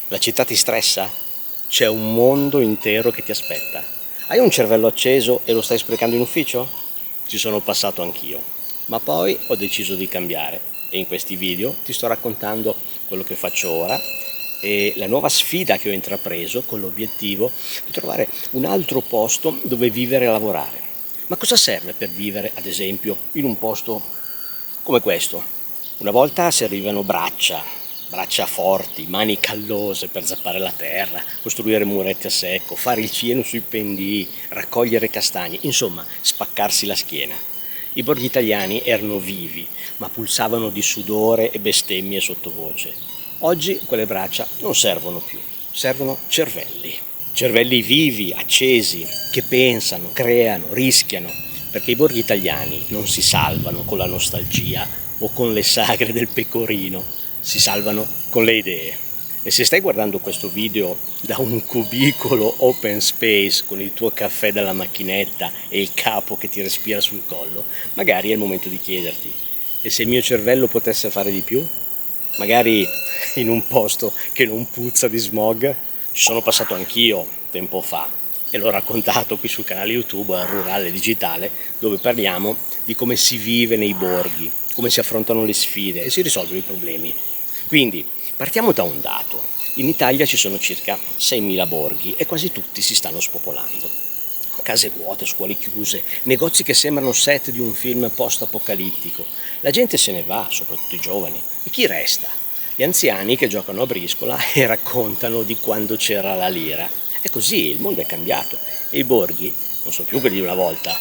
La città ti stressa? C'è un mondo intero che ti aspetta. Hai un cervello acceso e lo stai sprecando in ufficio? Ci sono passato anch'io, ma poi ho deciso di cambiare e in questi video ti sto raccontando quello che faccio ora e la nuova sfida che ho intrapreso con l'obiettivo di trovare un altro posto dove vivere e lavorare. Ma cosa serve per vivere, ad esempio, in un posto come questo? Una volta servivano braccia forti, mani callose per zappare la terra, costruire muretti a secco, fare il fieno sui pendii, raccogliere castagne, insomma, spaccarsi la schiena. I borghi italiani erano vivi, ma pulsavano di sudore e bestemmie sottovoce. Oggi quelle braccia non servono più, servono cervelli. Cervelli vivi, accesi, che pensano, creano, rischiano, perché i borghi italiani non si salvano con la nostalgia o con le sagre del pecorino, si salvano con le idee. E se stai guardando questo video da un cubicolo open space con il tuo caffè dalla macchinetta e il capo che ti respira sul collo, magari è il momento di chiederti: e se il mio cervello potesse fare di più? Magari in un posto che non puzza di smog? Ci sono passato anch'io tempo fa e l'ho raccontato qui sul canale YouTube Rurale Digitale, dove parliamo di come si vive nei borghi, come si affrontano le sfide e si risolvono i problemi. Quindi partiamo da un dato: in Italia ci sono circa 6.000 borghi e quasi tutti si stanno spopolando. Case vuote, scuole chiuse, negozi che sembrano set di un film post-apocalittico. La gente se ne va, soprattutto i giovani. E chi resta? Gli anziani che giocano a briscola e raccontano di quando c'era la lira. È così, il mondo è cambiato e i borghi non sono più quelli di una volta.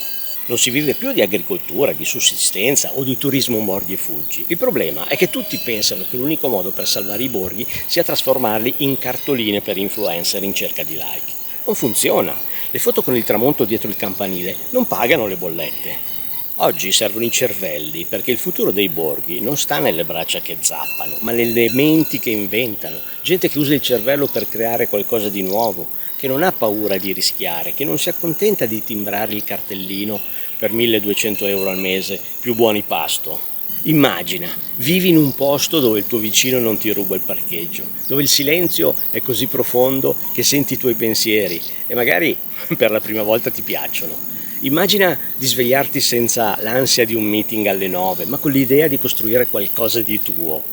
Non si vive più di agricoltura, di sussistenza o di turismo mordi e fuggi. Il problema è che tutti pensano che l'unico modo per salvare i borghi sia trasformarli in cartoline per influencer in cerca di like. Non funziona. Le foto con il tramonto dietro il campanile non pagano le bollette. Oggi servono i cervelli, perché il futuro dei borghi non sta nelle braccia che zappano, ma nelle menti che inventano. Gente che usa il cervello per creare qualcosa di nuovo, che non ha paura di rischiare, che non si accontenta di timbrare il cartellino per 1.200 euro al mese, più buoni pasto. Immagina, vivi in un posto dove il tuo vicino non ti ruba il parcheggio, dove il silenzio è così profondo che senti i tuoi pensieri e magari per la prima volta ti piacciono. Immagina di svegliarti senza l'ansia di un meeting alle 9, ma con l'idea di costruire qualcosa di tuo.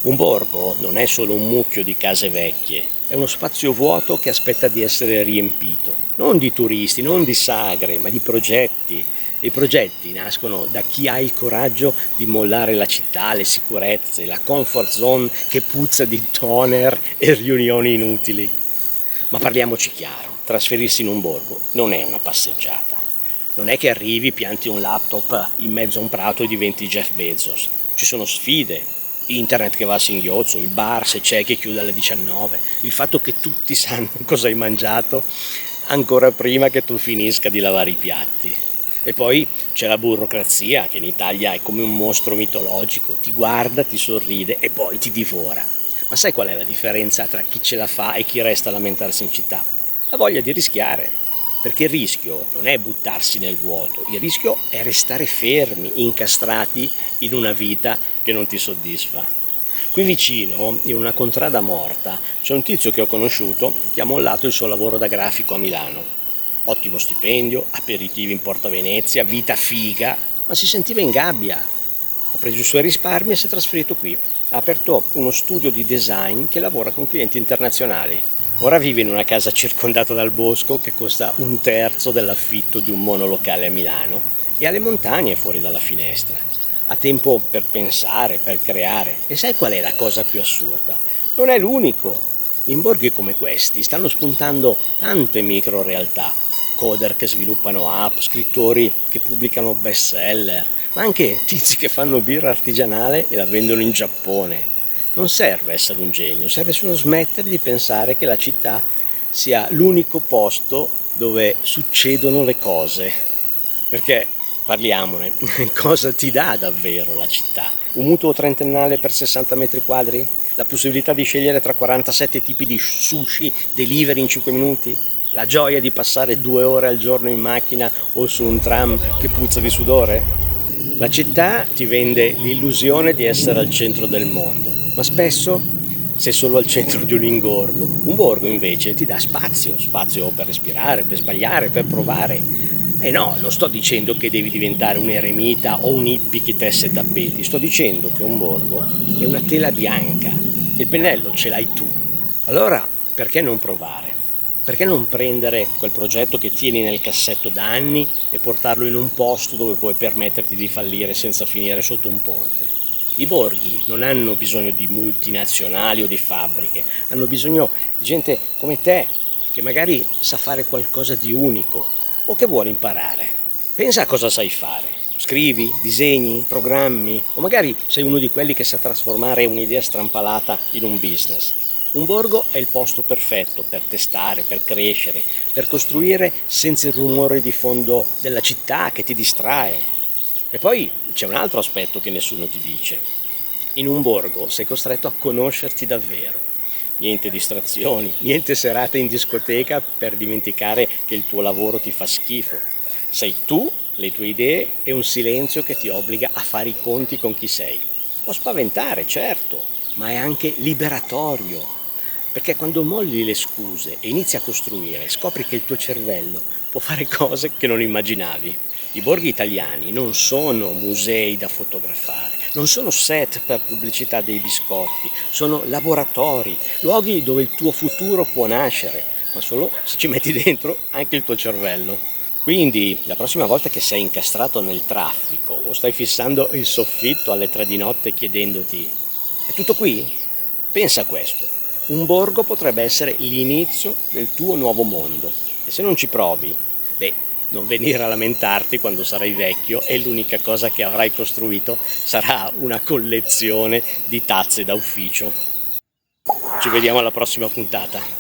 Un borgo non è solo un mucchio di case vecchie, è uno spazio vuoto che aspetta di essere riempito, non di turisti, non di sagre, ma di progetti. E i progetti nascono da chi ha il coraggio di mollare la città, le sicurezze, la comfort zone che puzza di toner e riunioni inutili. Ma parliamoci chiaro, trasferirsi in un borgo non è una passeggiata. Non è che arrivi, pianti un laptop in mezzo a un prato e diventi Jeff Bezos. Ci sono sfide, internet che va a singhiozzo, il bar se c'è che chiude alle 19, il fatto che tutti sanno cosa hai mangiato ancora prima che tu finisca di lavare i piatti. E poi c'è la burocrazia, che in Italia è come un mostro mitologico, ti guarda, ti sorride e poi ti divora. Ma sai qual è la differenza tra chi ce la fa e chi resta a lamentarsi in città? La voglia di rischiare, perché il rischio non è buttarsi nel vuoto, il rischio è restare fermi, incastrati in una vita che non ti soddisfa. Qui vicino, in una contrada morta, c'è un tizio che ho conosciuto che ha mollato il suo lavoro da grafico a Milano. Ottimo stipendio, aperitivi in Porta Venezia, vita figa, ma si sentiva in gabbia. Ha preso i suoi risparmi e si è trasferito qui. Ha aperto uno studio di design che lavora con clienti internazionali. Ora vive in una casa circondata dal bosco che costa 1/3 dell'affitto di un monolocale a Milano e ha le montagne fuori dalla finestra. Ha tempo per pensare, per creare. E sai qual è la cosa più assurda? Non è l'unico. In borghi come questi stanno spuntando tante micro realtà. Coder che sviluppano app, scrittori che pubblicano bestseller, ma anche tizi che fanno birra artigianale e la vendono in Giappone. Non serve essere un genio, serve solo smettere di pensare che la città sia l'unico posto dove succedono le cose. Perché, parliamone, cosa ti dà davvero la città? Un mutuo trentennale per 60 metri quadri? La possibilità di scegliere tra 47 tipi di sushi delivery in 5 minuti? La gioia di passare 2 ore al giorno in macchina o su un tram che puzza di sudore? La città ti vende l'illusione di essere al centro del mondo, ma spesso sei solo al centro di un ingorgo. Un borgo invece ti dà spazio per respirare, per sbagliare, per provare. E no, non sto dicendo che devi diventare un eremita o un hippie che tesse tappeti, sto dicendo che un borgo è una tela bianca, il pennello ce l'hai tu. Allora, perché non provare? Perché non prendere quel progetto che tieni nel cassetto da anni e portarlo in un posto dove puoi permetterti di fallire senza finire sotto un ponte? I borghi non hanno bisogno di multinazionali o di fabbriche, hanno bisogno di gente come te, che magari sa fare qualcosa di unico o che vuole imparare. Pensa a cosa sai fare. Scrivi, disegni, programmi, o magari sei uno di quelli che sa trasformare un'idea strampalata in un business. Un borgo è il posto perfetto per testare, per crescere, per costruire senza il rumore di fondo della città che ti distrae. E poi c'è un altro aspetto che nessuno ti dice. In un borgo sei costretto a conoscerti davvero. Niente distrazioni, niente serate in discoteca per dimenticare che il tuo lavoro ti fa schifo. Sei tu, le tue idee e un silenzio che ti obbliga a fare i conti con chi sei. Può spaventare, certo, ma è anche liberatorio. Perché quando molli le scuse e inizi a costruire, scopri che il tuo cervello può fare cose che non immaginavi. I borghi italiani non sono musei da fotografare, non sono set per pubblicità dei biscotti, sono laboratori, luoghi dove il tuo futuro può nascere, ma solo se ci metti dentro anche il tuo cervello. Quindi la prossima volta che sei incastrato nel traffico o stai fissando il soffitto alle 3 di notte chiedendoti «È tutto qui?» Pensa a questo. Un borgo potrebbe essere l'inizio del tuo nuovo mondo e se non ci provi, non venire a lamentarti quando sarai vecchio e l'unica cosa che avrai costruito sarà una collezione di tazze da ufficio. Ci vediamo alla prossima puntata.